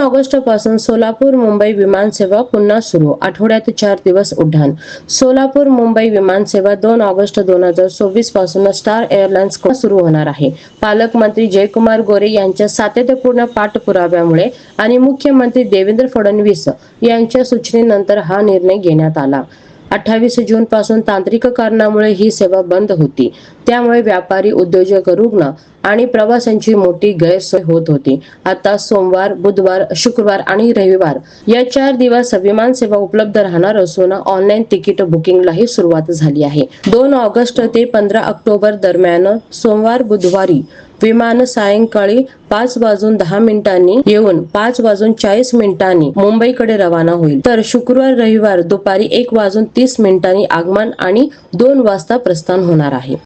August पासून सोलापूर मुंबई विमान सेवा पुन्हा सुरू. आठवड्यात 4 दिवस उड्डाण. सोलापूर मुंबई विमान सेवा 2 ऑगस्ट 2024 पासून स्टार एअरलाइन्स सुरू होणार आहे. पालकमंत्री जयकुमार गोरे यांच्या सातत्यपूर्ण पाठपुराव्यामुळे आणि मुख्यमंत्री देवेंद्र फडणवीस यांच्या सूचनेनंतर हा निर्णय घेण्यात आला. 28 जून पासून तांत्रिक कारणामुळे ही सेवा बंद होती. त्यामुळे व्यापारी, उद्योजक, रुग्ण आणि प्रवाशांची मोठी गैरसोय होत होती. आता सोमवार, बुधवार, शुक्रवार आणि रविवार या 4 दिवस विमान सेवा उपलब्ध राहणार असून ऑनलाईन तिकीट बुकिंगलाही सुरुवात झाली आहे. 2 ऑगस्ट ते 15 ऑक्टोबर दरम्यान सोमवार, बुधवारी विमान सायंकाळी 5:10 येऊन 5:40 मुंबईकडे रवाना होईल. तर शुक्रवार, रविवार दुपारी 1:30 आगमन आणि 2 वाजता प्रस्थान होणार आहे.